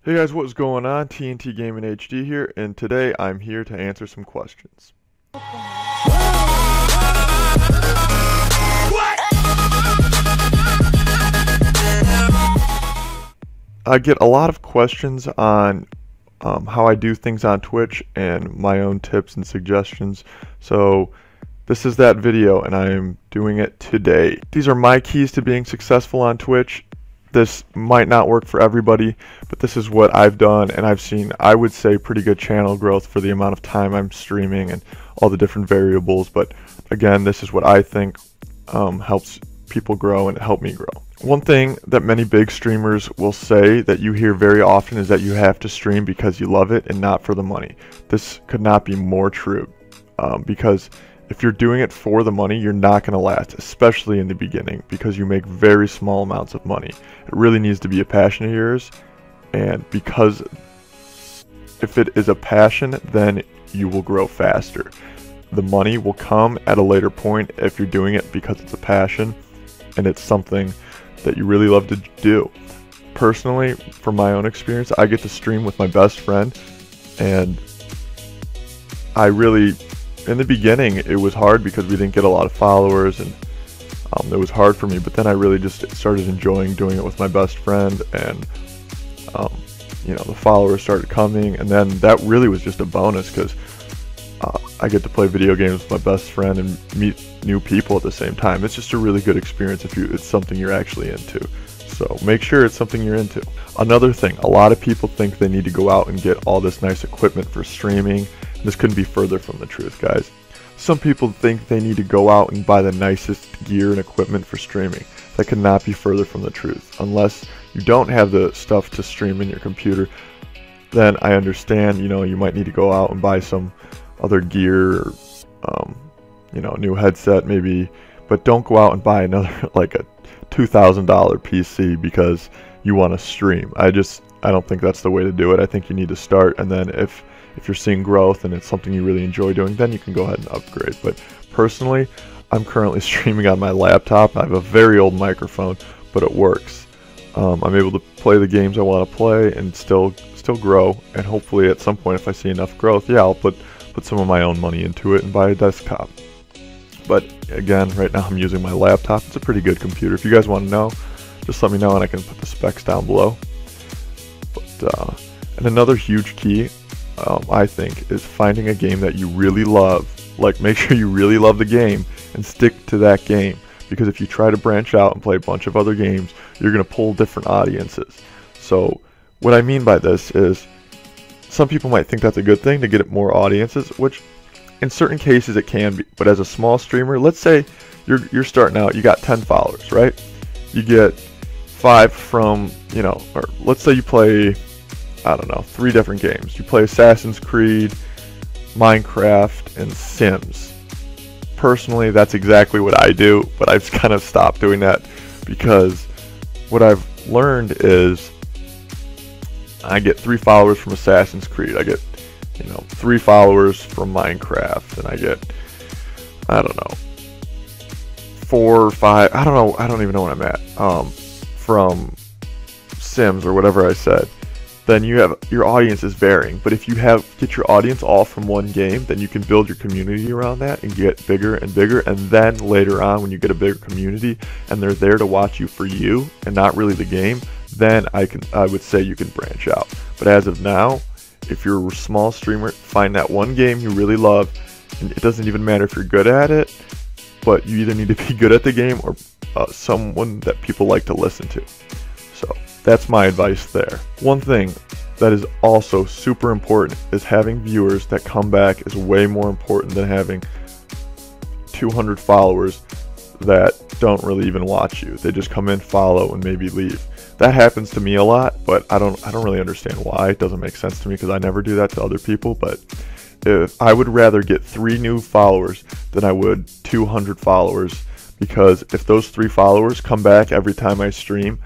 Hey guys, what's going on? TNT Gaming HD here, and today I'm here to answer some questions. I get a lot of questions on how I do things on Twitch and my own tips and suggestions, so this is that video and I am doing it today. These are my keys to being successful on Twitch. This might not work for everybody, but this is what I've done, and I've seen, I would say, pretty good channel growth for the amount of time I'm streaming and all the different variables. But again, this is what I think helps people grow and help me grow. One thing that many big streamers will say that you hear very often is that you have to stream because you love it and not for the money. This could not be more true, because if you're doing it for the money, you're not going to last, especially in the beginning, because you make very small amounts of money. It really needs to be a passion of yours, and because if it is a passion, then you will grow faster. The money will come at a later point if you're doing it because it's a passion and it's something that you really love to do. Personally, from my own experience, I get to stream with my best friend, and I really, in the beginning, it was hard because we didn't get a lot of followers, and it was hard for me, but then I really just started enjoying doing it with my best friend, and you know, the followers started coming, and then that really was just a bonus because I get to play video games with my best friend and meet new people at the same time. It's just a really good experience if it's something you're actually into. So make sure it's something you're into. Another thing, a lot of people think they need to go out and get all this nice equipment for streaming. This couldn't be further from the truth, guys. Some people think they need to go out and buy the nicest gear and equipment for streaming. That could not be further from the truth. Unless you don't have the stuff to stream in your computer, then I understand, you know, you might need to go out and buy some other gear, or, you know, new headset maybe, but don't go out and buy another, like a $2,000 PC because you want to stream. I don't think that's the way to do it. I think you need to start, and then if you're seeing growth and it's something you really enjoy doing, then you can go ahead and upgrade. But personally, I'm currently streaming on my laptop. I have a very old microphone, but it works. I'm able to play the games I want to play and still grow, and hopefully at some point, if I see enough growth, yeah, I'll put some of my own money into it and buy a desktop. But again, right now I'm using my laptop. It's a pretty good computer. If you guys want to know, just let me know and I can put the specs down below. But and another huge key, I think, is finding a game that you really love. Like, make sure you really love the game and stick to that game, because if you try to branch out and play a bunch of other games, you're going to pull different audiences. So what I mean by this is, some people might think that's a good thing to get more audiences, which in certain cases it can be. But as a small streamer, let's say you're starting out, you got 10 followers, right? You get 5 from, you know, or let's say you play, I don't know, 3 different games. You play Assassin's Creed, Minecraft, and Sims. Personally, that's exactly what I do, but I've kind of stopped doing that because what I've learned is I get 3 followers from Assassin's Creed. I get, you know, 3 followers from Minecraft, and I get, I don't know, 4 or 5. I don't know. I don't even know what I'm at. From Sims or whatever I said. Then you have, your audience is varying. But if you get your audience all from one game, then you can build your community around that and get bigger and bigger. And then later on, when you get a bigger community and they're there to watch you for you and not really the game, then I would say you can branch out. But as of now, if you're a small streamer, find that one game you really love, and it doesn't even matter if you're good at it, but you either need to be good at the game or someone that people like to listen to. So that's my advice there. One thing that is also super important is having viewers that come back is way more important than having 200 followers that don't really even watch you. They just come in, follow, and maybe leave. That happens to me a lot, but I don't really understand why. It doesn't make sense to me because I never do that to other people. But if I would rather get 3 new followers than I would 200 followers, because if those 3 followers come back every time I stream,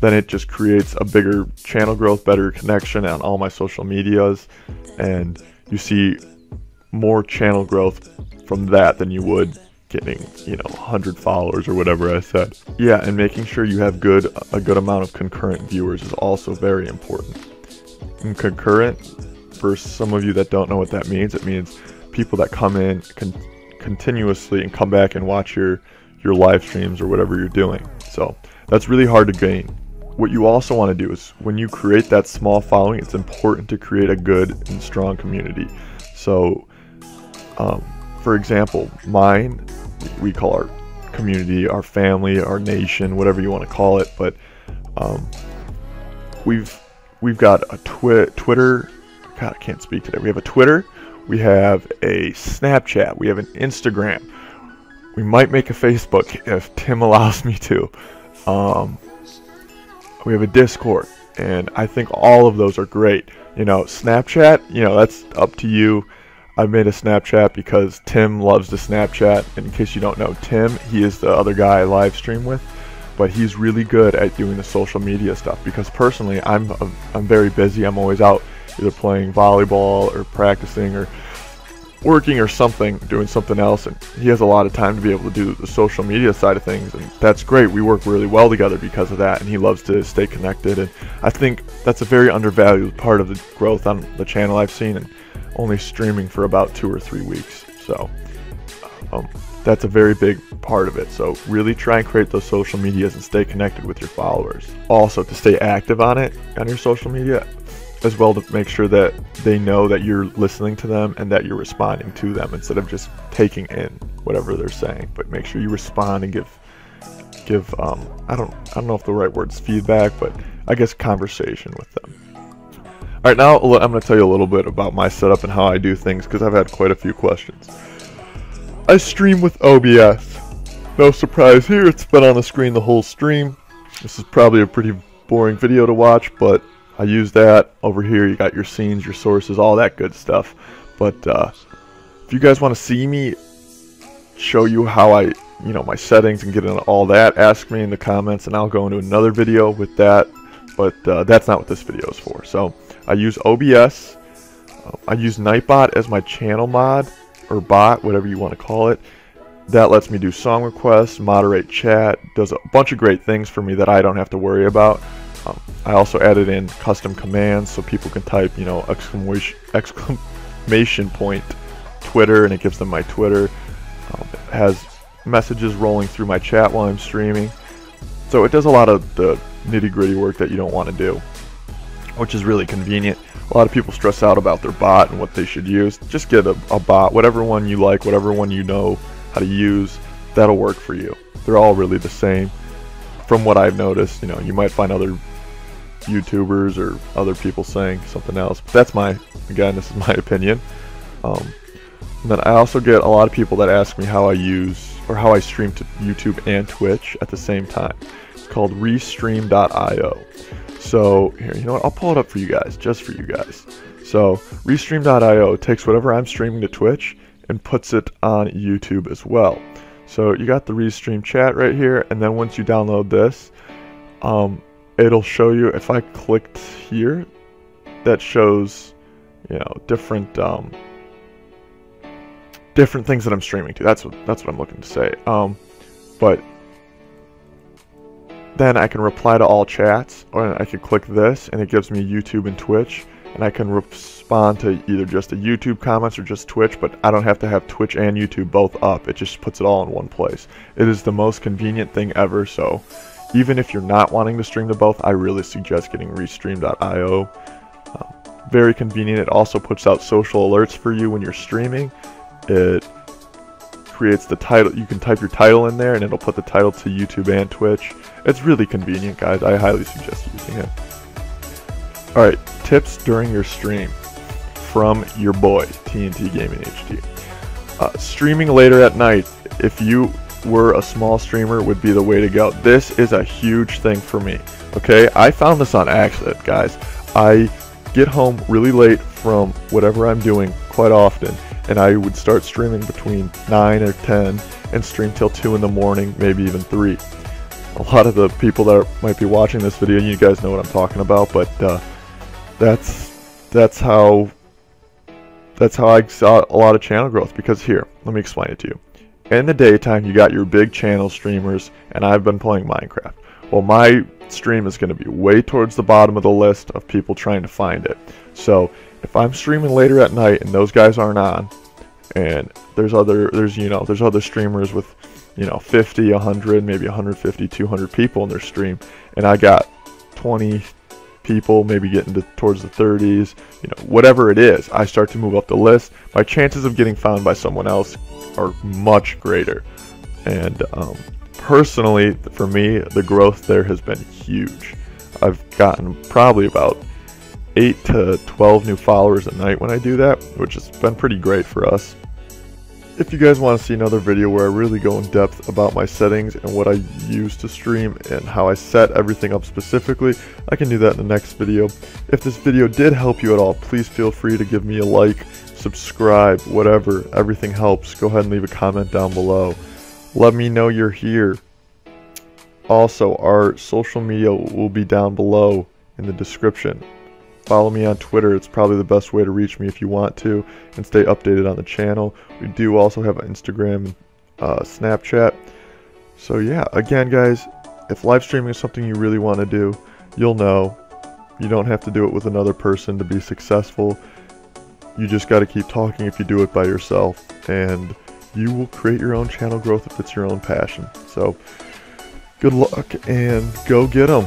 then it just creates a bigger channel growth, better connection on all my social medias, and you see more channel growth from that than you would getting, you know, 100 followers or whatever I said. Yeah, and making sure you have a good amount of concurrent viewers is also very important. and concurrent, for some of you that don't know what that means, it means people that come in continuously and come back and watch your live streams or whatever you're doing. So that's really hard to gain. What you also want to do is, when you create that small following, it's important to create a good and strong community. So for example, mine, we call our community our family, our nation, whatever you want to call it, but we've got a Twitter. God, I can't speak today. We have a Twitter, we have a Snapchat, we have an Instagram. We might make a Facebook if Tim allows me to. We have a Discord, and I think all of those are great. You know, Snapchat, you know, that's up to you. I made a Snapchat because Tim loves the Snapchat. And in case you don't know Tim, he is the other guy I live stream with, but he's really good at doing the social media stuff, because personally I'm very busy. I'm always out either playing volleyball or practicing or working or something, doing something else, and he has a lot of time to be able to do the social media side of things, and that's great. We work really well together because of that, and he loves to stay connected, and I think that's a very undervalued part of the growth on the channel I've seen, and only streaming for about 2 or 3 weeks. So that's a very big part of it. So really try and create those social medias and stay connected with your followers. Also, to stay active on it, on your social media, as well, to make sure that they know that you're listening to them and that you're responding to them instead of just taking in whatever they're saying. But make sure you respond and give I don't know if the right word's feedback, but I guess conversation with them. Alright, now I'm going to tell you a little bit about my setup and how I do things, because I've had quite a few questions. I stream with OBS. No surprise here, it's been on the screen the whole stream. This is probably a pretty boring video to watch, but I use that. Over here you got your scenes, your sources, all that good stuff. But if you guys want to see me show you how I, my settings and get into all that, ask me in the comments and I'll go into another video with that. But that's not what this video is for. So I use OBS. I use Nightbot as my channel mod, or bot, whatever you want to call it. That lets me do song requests, moderate chat, does a bunch of great things for me that I don't have to worry about. I also added in custom commands so people can type, exclamation point Twitter, and it gives them my Twitter. It has messages rolling through my chat while I'm streaming. So it does a lot of the nitty-gritty work that you don't want to do, which is really convenient. A lot of people stress out about their bot and what they should use. Just get a bot, whatever one you like, whatever one you know how to use, that'll work for you. They're all really the same. From what I've noticed, you might find other YouTubers or other people saying something else, but that's again, this is my opinion. And then I also get a lot of people that ask me how I stream to YouTube and Twitch at the same time. It's called Restream.io. So here, you know what? I'll pull it up for you guys, just for you guys. So Restream.io takes whatever I'm streaming to Twitch and puts it on YouTube as well. So you got the Restream chat right here, and then once you download this, it'll show you, if I clicked here, that shows, different things that I'm streaming to. That's what I'm looking to say. But then I can reply to all chats, or I can click this, and it gives me YouTube and Twitch, and I can respond to either just the YouTube comments or just Twitch, but I don't have to have Twitch and YouTube both up. It just puts it all in one place. It is the most convenient thing ever, so even if you're not wanting to stream to both, I really suggest getting Restream.io. Very convenient. It also puts out social alerts for you when you're streaming. It creates the title. You can type your title in there and it'll put the title to YouTube and Twitch. It's really convenient, guys. I highly suggest using it. Alright, tips during your stream from your boy, TNT Gaming HD. Streaming later at night, if you were a small streamer, would be the way to go. This is a huge thing for me. Okay, I found this on accident, guys. I get home really late from whatever I'm doing quite often, and I would start streaming between 9 or 10 and stream till 2 in the morning, maybe even 3. A lot of the people that might be watching this video, you guys know what I'm talking about, but that's how I saw a lot of channel growth. Because here, let me explain it to you. In the daytime, you got your big channel streamers, and I've been playing Minecraft. Well, my stream is going to be way towards the bottom of the list of people trying to find it. So if I'm streaming later at night and those guys aren't on, and there's other streamers with 50, 100, maybe 150, 200 people in their stream, and I got 20 people, maybe getting towards the 30s, whatever it is, I start to move up the list, my chances of getting found by someone else are much greater. And personally, for me, the growth there has been huge. I've gotten probably about 8 to 12 new followers a night when I do that, which has been pretty great for us. If you guys want to see another video where I really go in depth about my settings and what I use to stream and how I set everything up specifically, I can do that in the next video. If this video did help you at all, please feel free to give me a like, subscribe, whatever. Everything helps. Go ahead and leave a comment down below. Let me know you're here. Also, our social media will be down below in the description. Follow me on Twitter. It's probably the best way to reach me if you want to and stay updated on the channel. We do also have an Instagram and Snapchat. So yeah, again guys, if live streaming is something you really want to do, you'll know. You don't have to do it with another person to be successful. You just got to keep talking if you do it by yourself, and you will create your own channel growth if it's your own passion. So good luck and go get 'em.